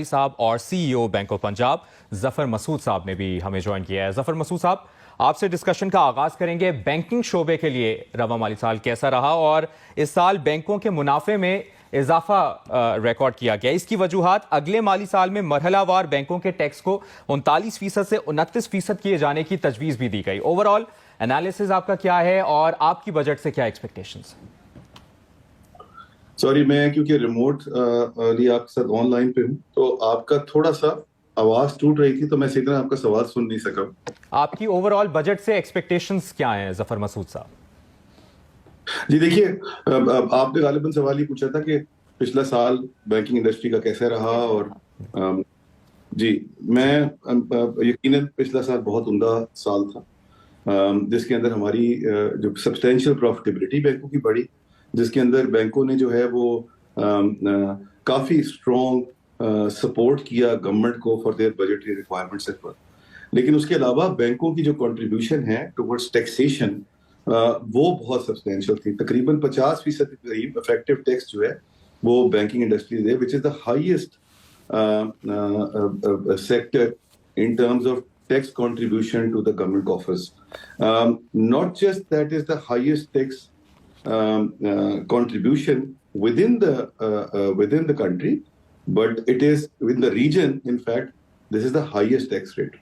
صاحب اور سی ای O bank of Punjab ظفر مسعود صاحب نے بھی ہمیں جوائن کیا ہے۔ ظفر مسعود صاحب، آپ سے ڈسکشن کا آغاز کریں گے۔ بینکنگ شعبے کے لیے رواں مالی سال کیسا رہا اور اس سال بینکوں کے منافع میں اضافہ ریکارڈ کیا گیا، اس کی وجوہات اگلے مالی سال میں مرحلہ وار بینکوں کے ٹیکس کو 39% سے 29% کیے جانے کی تجویز بھی دی گئی۔ اوور آل انالیسز آپ کا کیا ہے اور آپ کی بجٹ سے کیا ایکسپیکٹیشنز؟ سوری، میں کیونکہ ریموٹ لیے آپ کے ساتھ آن لائن پہ ہوں تو آپ کا تھوڑا سا آواز ٹوٹ رہی تھی تو میں صحیح طرح آپ کا سوال سن نہیں سکا۔ آپ کی اوور آل بجٹ سے ایکسپیکٹیشنز کیا ہیں ظفر مسعود صاحب؟ جی دیکھیے، آپ نے غالباً سوال یہ پوچھا تھا کہ پچھلا سال بینکنگ انڈسٹری کا کیسا رہا، اور جی میں یقیناً پچھلا سال بہت عمدہ سال تھا، جس کے اندر ہماری جو سبسٹینشیل پروفٹیبلٹی بینکوں کی بڑھی، جس کے اندر بینکوں نے جو ہے وہ کافی اسٹرانگ سپورٹ کیا گورنمنٹ کو فار دیئر بجٹری ریکوائرمنٹس پر۔ لیکن اس کے علاوہ بینکوں کی جو کنٹریبیوشن ہے ٹورڈز ٹیکسیشن وہ بہت سبسٹینشیل تھی، تقریباً 50% کے قریب افیکٹو ٹیکس جو ہے وہ banking industry they, which is the highest sector in terms of tax contribution to the government coffers. Not just that is the highest tax contribution within the country, but it is within the region. In fact, this is the highest tax rate.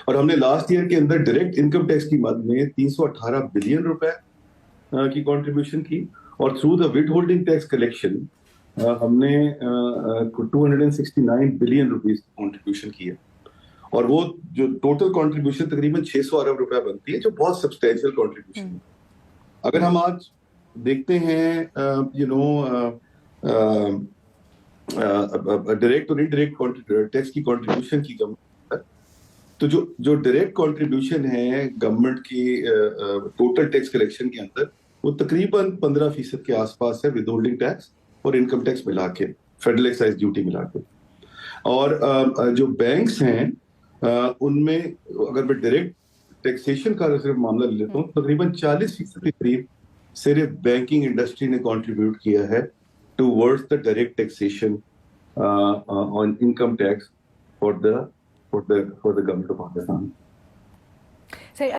اور ہم نے last year کے اندر direct income tax کی مد میں 318 billion روپے کی contribution کی، اور through the withholding tax collection ہم نے 269 بلین روپیز کی کنٹریبیوشن کی ہے، اور وہ جو ٹوٹل کنٹریبیوشن تقریباً 600 ارب روپے بنتی ہے، جو بہت سبسٹینشیل کنٹریبیوشن ہے۔ اگر ہم آج دیکھتے ہیں ڈائریکٹ اور انڈائریکٹ ٹیکس کی کنٹریبیوشن کی تو جو ڈائریکٹ کنٹریبیوشن ہے گورنمنٹ کی ٹوٹل ٹیکس کلیکشن کے اندر، وہ تقریباً 15% کے آس پاس ہے، ود ہولڈنگ ٹیکس اور انکم ٹیکس ملا کے، فیڈرل ایکسائز ڈیوٹی ملا کے۔ اور جو بینکس ہیں ان میں اگر میں ڈائریکٹ ٹیکسیشن کا صرف معاملہ لے لیتا ہوں، تقریباً 40% کے قریب صرف بینکنگ انڈسٹری نے کنٹریبیوٹ کیا ہے towards the direct taxation on income tax for the government of Pakistan.